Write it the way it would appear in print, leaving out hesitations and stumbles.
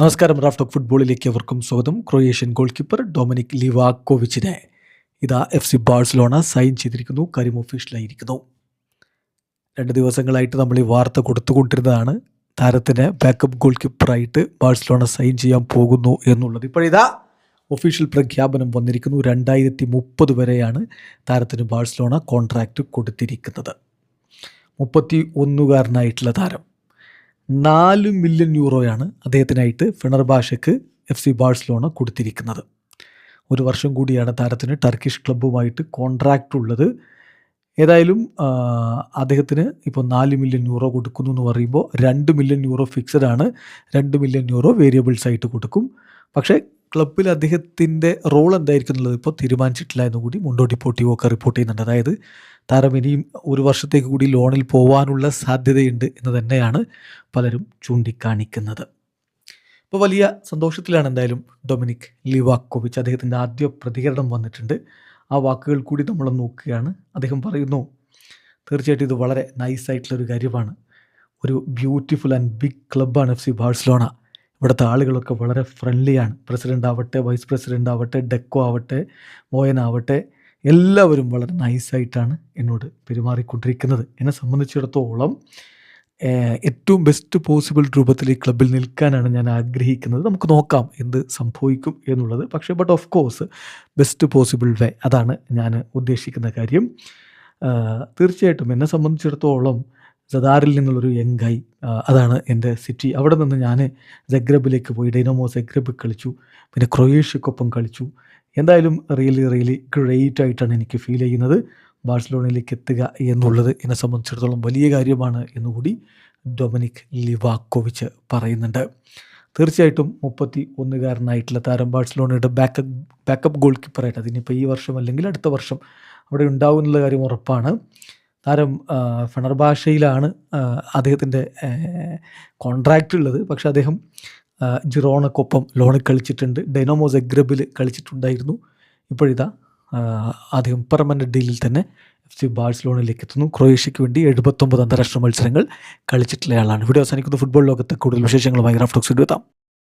നമസ്കാരം. Raf talk ഫുട്ബോളിലേക്ക് അവർക്കും സ്വാഗതം. ക്രൊയേഷ്യൻ ഗോൾ കീപ്പർ ഡൊമിനിക് ലിവാക്കോവിച്ചിനെ ഇതാ FC ബാഴ്സലോണ സൈൻ ചെയ്തിരിക്കുന്നു. കാര്യം ഒഫീഷ്യലായിരിക്കുന്നു. 2 ദിവസങ്ങളായിട്ട് നമ്മൾ ഈ വാർത്ത കൊടുത്തുകൊണ്ടിരുന്നതാണ്. താരത്തിന് ബാക്കപ്പ് ഗോൾ കീപ്പറായിട്ട് ബാഴ്സലോണ സൈൻ ചെയ്യാൻ പോകുന്നു എന്നുള്ളത്. ഇപ്പോഴിതാ ഒഫീഷ്യൽ പ്രഖ്യാപനം വന്നിരിക്കുന്നു. 2030 വരെയാണ് താരത്തിന് ബാഴ്സലോണ കോൺട്രാക്റ്റ് കൊടുത്തിരിക്കുന്നത്. 31കാരനായിട്ടുള്ള താരം 4 മില്യൺ യൂറോയാണ് അദ്ദേഹത്തിനായിട്ട് ഫെണർബാഷയ്ക്ക് FC ബാഴ്സലോണ കൊടുത്തിരിക്കുന്നത്. 1 വർഷം കൂടിയാണ് താരത്തിന് ടർക്കിഷ് ക്ലബ്ബുമായിട്ട് കോൺട്രാക്റ്റ് ഉള്ളത്. ഏതായാലും അദ്ദേഹത്തിന് ഇപ്പോൾ 4 മില്യൺ യൂറോ കൊടുക്കുന്നു എന്ന് പറയുമ്പോൾ 2 മില്യൺ യൂറോ ഫിക്സഡ് ആണ്, 2 മില്യൺ യൂറോ വേരിയബിൾസ് ആയിട്ട് കൊടുക്കും. പക്ഷേ ക്ലബ്ബിൽ അദ്ദേഹത്തിൻ്റെ റോൾ എന്തായിരിക്കും എന്നുള്ളത് ഇപ്പോൾ തീരുമാനിച്ചിട്ടില്ല എന്നുകൂടി മുണ്ടോ ഡിപ്പോർട്ടിവോ ഒക്കെ റിപ്പോർട്ട് ചെയ്യുന്നുണ്ട്. അതായത് താരം ഇനിയും 1 വർഷത്തേക്ക് കൂടി ലോണിൽ പോകാനുള്ള സാധ്യതയുണ്ട് എന്ന് തന്നെയാണ് പലരും ചൂണ്ടിക്കാണിക്കുന്നത്. ഇപ്പോൾ വലിയ സന്തോഷത്തിലാണ് എന്തായാലും ഡൊമിനിക് ലിവാക്കോവിച്ച്. അദ്ദേഹത്തിൻ്റെ ആദ്യ പ്രതികരണം വന്നിട്ടുണ്ട്. ആ വാക്കുകൾ കൂടി നമ്മൾ നോക്കുകയാണ്. അദ്ദേഹം പറയുന്നു, തീർച്ചയായിട്ടും ഇത് വളരെ നൈസായിട്ടുള്ളൊരു കാര്യമാണ്. ഒരു ബ്യൂട്ടിഫുൾ ആൻഡ് ബിഗ് ക്ലബ്ബാണ് FC ബാഴ്സലോണ. ഇവിടുത്തെ ആളുകളൊക്കെ വളരെ ഫ്രണ്ട്ലിയാണ്. പ്രസിഡൻ്റ് ആവട്ടെ, വൈസ് പ്രസിഡൻ്റ് ആവട്ടെ, ഡെക്കോ ആവട്ടെ, മോയൻ ആവട്ടെ, എല്ലാവരും വളരെ നൈസായിട്ടാണ് എന്നോട് പെരുമാറിക്കൊണ്ടിരിക്കുന്നത്. എന്നെ സംബന്ധിച്ചിടത്തോളം ഏറ്റവും ബെസ്റ്റ് പോസിബിൾ രൂപത്തിൽ ഈ ക്ലബ്ബിൽ നിൽക്കാനാണ് ഞാൻ ആഗ്രഹിക്കുന്നത്. നമുക്ക് നോക്കാം എന്ത് സംഭവിക്കും എന്നുള്ളത്. പക്ഷേ ഓഫ് കോഴ്സ് ബെസ്റ്റ് പോസിബിൾ വേ, അതാണ് ഞാൻ ഉദ്ദേശിക്കുന്ന കാര്യം. തീർച്ചയായിട്ടും എന്നെ സംബന്ധിച്ചിടത്തോളം സദാറിൽ നിന്നുള്ളൊരു യങ്ങായി, അതാണ് എൻ്റെ സിറ്റി. അവിടെ നിന്ന് ഞാൻ സഗ്രബിലേക്ക് പോയി ഡൈനാമോ സഗ്രബ് കളിച്ചു, പിന്നെ ക്രൊയേഷ്യക്കൊപ്പം കളിച്ചു. എന്തായാലും റിയലി ഗ്രേറ്റ് ആയിട്ടാണ് എനിക്ക് ഫീൽ ചെയ്യുന്നത്. ബാഴ്സലോണയിലേക്ക് എത്തുക എന്നുള്ളത് എന്നെ സംബന്ധിച്ചിടത്തോളം വലിയ കാര്യമാണ് എന്നുകൂടി ഡൊമിനിക് ലിവാക്കോവിച്ച് പറയുന്നുണ്ട്. തീർച്ചയായിട്ടും 31കാരനായിട്ടുള്ള താരം ബാഴ്സലോണയുടെ ബാക്കപ്പ് ഗോൾ കീപ്പറായിട്ട്, അതിനിപ്പോൾ ഈ വർഷം അല്ലെങ്കിൽ അടുത്ത വർഷം അവിടെ ഉണ്ടാവും എന്നുള്ള കാര്യം ഉറപ്പാണ്. താരം ഫെണർബാഷയിലാണ് അദ്ദേഹത്തിൻ്റെ കോൺട്രാക്റ്റ് ഉള്ളത്. പക്ഷേ അദ്ദേഹം ജിറോണക്കൊപ്പം ലോണിൽ കളിച്ചിട്ടുണ്ട്, ഡൈനാമോ സഗ്രബിൽ കളിച്ചിട്ടുണ്ടായിരുന്നു. ഇപ്പോഴിതാ അദ്ദേഹം പെർമനൻ്റ് ഡീലിൽ തന്നെ FC ബാഴ്സലോണയിലേക്ക് എത്തുന്നു. ക്രൊയേഷ്യയ്ക്ക് വേണ്ടി 79 അന്താരാഷ്ട്ര മത്സരങ്ങൾ കളിച്ചിട്ടുള്ള ആളാണ്. ഇവിടെ അവസാനിക്കുന്ന ഫുട്ബോൾ ലോകത്തെ കൂടുതൽ വിശേഷങ്ങളുമായി റാഫ് ടോക്സ് എത്താം.